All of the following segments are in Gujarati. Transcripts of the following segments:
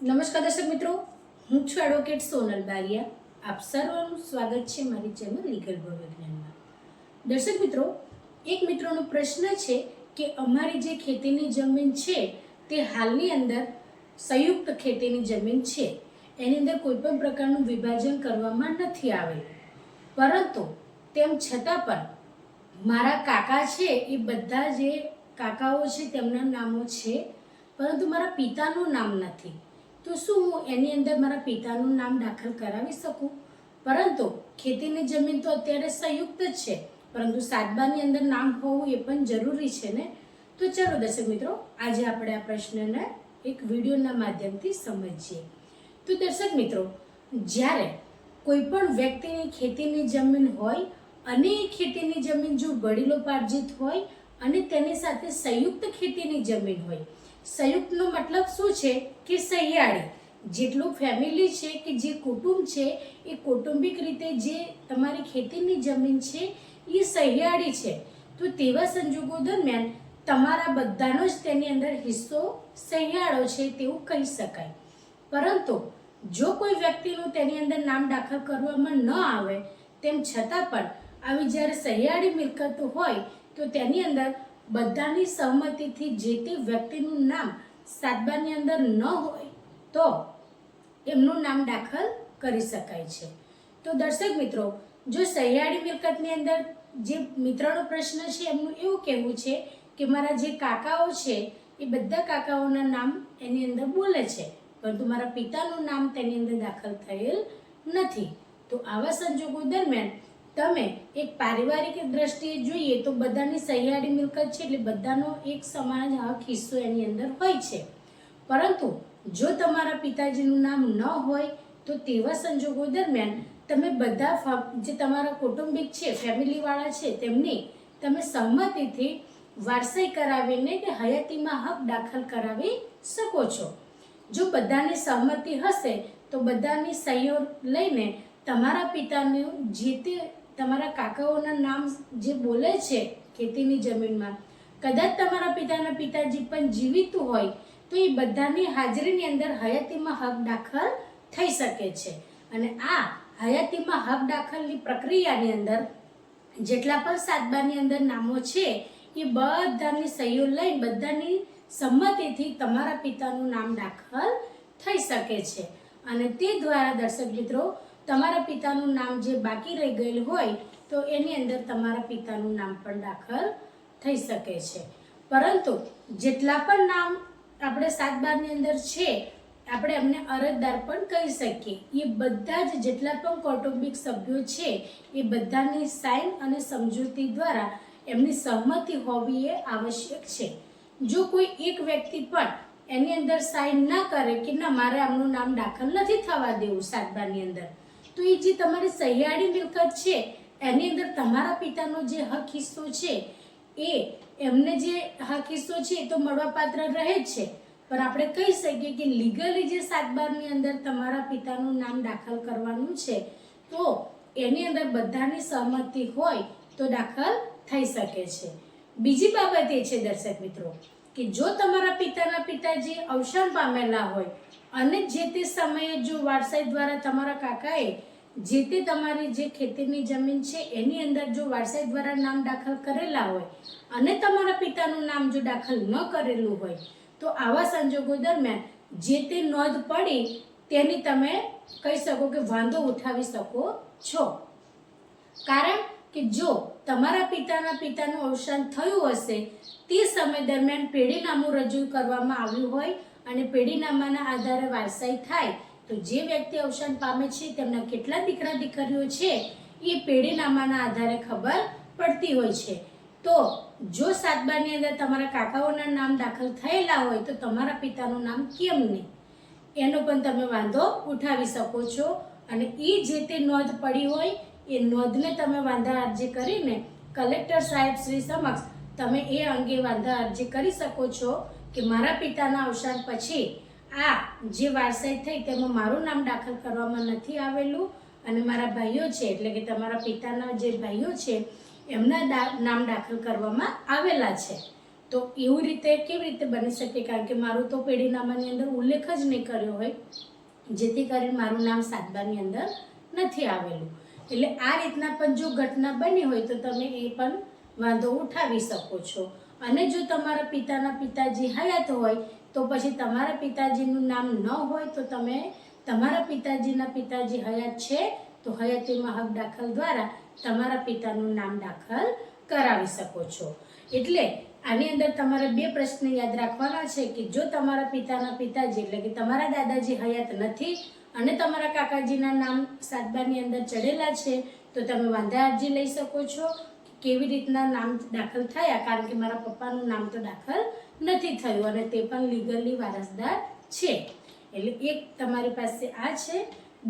નમસ્કાર દર્શક મિત્રો, હું છું એડવોકેટ સોનલ બારિયા. આપ સર્વનું સ્વાગત છે મારી ચેનલ લીગલ ભવવિજ્ઞાનમાં. દર્શક મિત્રો, એક મિત્રોનો પ્રશ્ન છે કે અમારી જે ખેતીની જમીન છે તે હાલની અંદર સંયુક્ત ખેતીની જમીન છે, એની અંદર કોઈ પણ પ્રકારનું વિભાજન કરવામાં નથી આવેલું, પરંતુ તેમ છતાં પણ મારા કાકા છે એ બધા જે કાકાઓ છે તેમના નામો છે, પરંતુ મારા પિતાનું નામ નથી. તો શું હું એની અંદર મારા પિતાનું નામ દાખલ કરાવી શકું? પરંતુ ખેતીની જમીન તો અત્યારે સંયુક્ત જ છે, પરંતુ સાતબાની અંદર નામ હોવું એ પણ જરૂરી છે ને. તો ચાલો દર્શક મિત્રો, આજે આપણે આ પ્રશ્નને એક વિડીયોના માધ્યમથી સમજીએ. તો દર્શક મિત્રો, જ્યારે કોઈ પણ વ્યક્તિની ખેતીની જમીન હોય અને એ ખેતીની જમીન જો વડીલોપાર્જિત હોય અને તેની સાથે સંયુક્ત ખેતીની જમીન હોય, સંયુક્તનો મતલબ શું છે કે સહિયાળી, જેટલું ફેમિલી છે કે જે કુટુંબ છે એ કૌટુંબિક રીતે જે તમારી ખેતીની જમીન છે એ સહિયાળી છે, તો તેવા સંજોગો દરમિયાન તમારા બધાનો જ તેની અંદર હિસ્સો સહિયાળો છે તેવું કહી શકાય. પરંતુ જો કોઈ વ્યક્તિનું તેની અંદર નામ દાખલ કરવામાં ન આવે, તેમ છતાં પણ આવી જ્યારે સહિયાળી મિલકતો હોય તો તેની અંદર બધાની સહમતિથી જે તે વ્યક્તિનું નામ સાતબાની અંદર ન હોય તો એમનું નામ દાખલ કરી શકાય છે. તો દર્શક મિત્રો, જો સહિયાળી મિલકતની અંદર જે મિત્રનો પ્રશ્ન છે એમનું એવું કહેવું છે કે મારા જે કાકાઓ છે એ બધા કાકાઓના નામ એની અંદર બોલે છે, પરંતુ મારા પિતાનું નામ તેની અંદર દાખલ થયેલ નથી. તો આવા સંજોગો દરમિયાન તમે એક પારિવારિક દ્રષ્ટિએ જોઈએ તો બધાની સહિયાળી મિલકત છે એટલે બધાનો એક સમાન હક હિસ્સો એની અંદર હોય છે. પરંતુ જો તમારા પિતાજીનું નામ ન હોય તો તેવા સંજોગો દરમિયાન તમે બધા જે તમારા કૌટુંબિક છે, ફેમિલીવાળા છે, તેમની તમે સહમતિથી વારસાઈ કરાવીને કે હયાતીમાં હક દાખલ કરાવી શકો છો. જો બધાની સહમતિ હશે તો બધાની સહીઓ લઈને તમારા પિતાનું જે તે તમારા કાકાઓના નામ જે બોલે છે ખેતીની જમીનમાં, કદાચ તમારા પિતાના પિતાજી પણ જીવિત હોય તો એ બધાની હાજરીની અંદર હયાતીમાં હક દાખલ થઈ શકે છે. અને આ હયાતીમાં હક દાખલની પ્રક્રિયાની અંદર જેટલા પણ સાતબાની અંદર નામો છે એ બધાની સહીઓ લઈ બધાની સંમતિથી તમારા પિતાનું નામ દાખલ થઈ શકે છે. અને તે દ્વારા દર્શક મિત્રો, તમારા પિતાનું નામ જે બાકી રહી ગયેલું હોય તો એની અંદર તમારા પિતાનું નામ પણ દાખલ થઈ શકે છે. પરંતુ જેટલા પણ નામ આપણે સાતબારની અંદર છે, આપણે એમને અરજદાર પણ કહી શકીએ. એ બધા જ જેટલા પણ કૌટુંબિક સભ્યો છે એ બધાની સાઇન અને સમજૂતી દ્વારા એમની સહમતિ હોવી એ આવશ્યક છે. જો કોઈ એક વ્યક્તિ પણ એની અંદર સાઇન ના કરે કે ના મારે આમનું નામ દાખલ નથી થવા દેવું સાતબાની અંદર, તો એ જે તમારી સહિયાળી મિલકત છે એની અંદર તમારા પિતાનો જે હક હિસ્સો છે એ એમને જે હક હિસ્સો છે એ તો મળવાપાત્ર રહે જ છે, પણ આપણે કહી શકીએ કે લીગલી જે સાતબારની અંદર તમારા પિતાનું નામ દાખલ કરવાનું છે તો એની અંદર બધાની સહમતિ હોય તો દાખલ થઈ શકે છે. બીજી બાબત એ છે દર્શક મિત્રો કે જો તમારા પિતાના પિતાજી અવસાન પામેલા હોય અને જે તે સમયે જો વારસાઈ દ્વારા તમારા કાકાએ જે તે તમારી જે ખેતીની જમીન છે એની અંદર જો વારસાઈ દ્વારા નામ દાખલ કરેલા હોય અને તમારા પિતાનું નામ જો દાખલ ન કરેલું હોય તો આવા સંજોગો દરમિયાન જે તે નોંધ પડી તેની તમે કહી શકો કે વાંધો ઉઠાવી શકો છો. કારણ કે જો તમારા પિતાનું અવસાન થયું હશે તે સમય દરમિયાન પેઢીનામું રજૂ કરવામાં આવ્યું હોય અને પેઢીનામાના આધારે વારસાઈ થાય તો જે વ્યક્તિ અવસાન પામે છે તેમના કેટલા દીકરા દીકરીઓ છે એ પેઢીનામાના આધારે ખબર પડતી હોય છે. તો જો સાતબાની અંદર તમારા કાકાઓના નામ દાખલ થયેલા હોય તો તમારા પિતાનું નામ કેમ નહીં, એનો પણ તમે વાંધો ઉઠાવી શકો છો. અને એ જે તે નોંધ પડી હોય એ નોંધને તમે વાંધા અરજી કરીને કલેક્ટર સાહેબ શ્રી સમક્ષ તમે એ અંગે વાંધા અરજી કરી શકો છો કે મારા પિતાના અવસાન પછી આ જે વારસાઈ થઈ તેમાં મારું નામ દાખલ કરવામાં નથી આવેલું અને મારા ભાઈઓ છે એટલે કે તમારા પિતાના જે ભાઈઓ છે એમના નામ દાખલ કરવામાં આવેલા છે. તો એવું રીતે કેવી રીતે બની શકે? કારણ કે મારું તો પેઢીનામાની અંદર ઉલ્લેખ જ નહીં કર્યો હોય, જેથી કરીને મારું નામ સાતબાની અંદર નથી આવેલું. એટલે આ રીતના પણ જો ઘટના બની હોય તો તમે એ પણ વાંધો ઉઠાવી શકો છો. અને જો તમારા પિતાના પિતાજી હયાત હોય તો પછી તમારા પિતાજીનું નામ ન હોય તો તમે તમારા પિતાજીના પિતાજી હયાત છે તો હયાતીમાં હક દાખલ દ્વારા તમારા પિતાનું નામ દાખલ કરાવી શકો છો. એટલે આની અંદર તમારે બે પ્રશ્ન યાદ રાખવાના છે કે જો તમારા પિતાના પિતાજી એટલે કે તમારા દાદાજી હયાત નથી અને તમારા કાકાજીના નામ સાતબાની અંદર ચડેલા છે તો તમે વાંધા અરજી લઈ શકો છો. કેવી રીતના નામ દાખલ થયા? કારણ કે મારા પપ્પાનું નામ તો દાખલ નથી થયું અને તે પણ લીગલી વારસદાર છે. એટલે એક તમારી પાસે આ છે.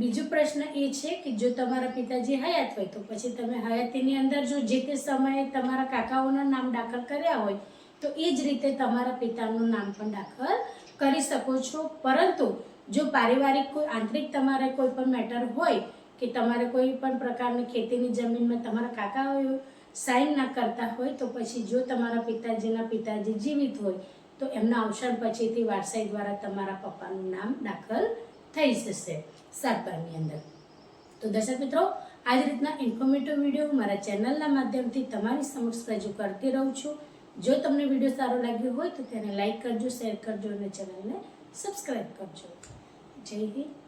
બીજો પ્રશ્ન એ છે કે જો તમારા પિતાજી હયાત હોય તો પછી તમે હયાતીની અંદર જો જે તે સમયે તમારા કાકાઓના નામ દાખલ કર્યા હોય તો એ જ રીતે તમારા પિતાનું નામ પણ દાખલ કરી શકો છો. પરંતુ જો પારિવારિક કોઈ આંતરિક તમારે કોઈ પણ મેટર હોય કે તમારે કોઈ પણ પ્રકારની ખેતીની જમીનમાં તમારા કાકાઓ સાઇન ના કરતા હોય તો પછી જો તમારા પિતાજીના પિતાજી જીવિત હોય તો એમના અવસાન પછીથી વારસાઈ દ્વારા તમારા પપ્પાનું નામ દાખલ થઈ જશે સાતબાની અંદર. તો દર્શક મિત્રો, આ જ રીતના ઇન્ફોર્મેટિવ વિડીયો મારા ચેનલના માધ્યમથી તમારી સમક્ષ રજૂ કરતી રહું છું. જો તમને વિડીયો સારો લાગ્યો હોય તો તેને લાઈક કરજો, શેર કરજો અને ચેનલને સબસ્ક્રાઈબ કરજો. જય હિન્દ.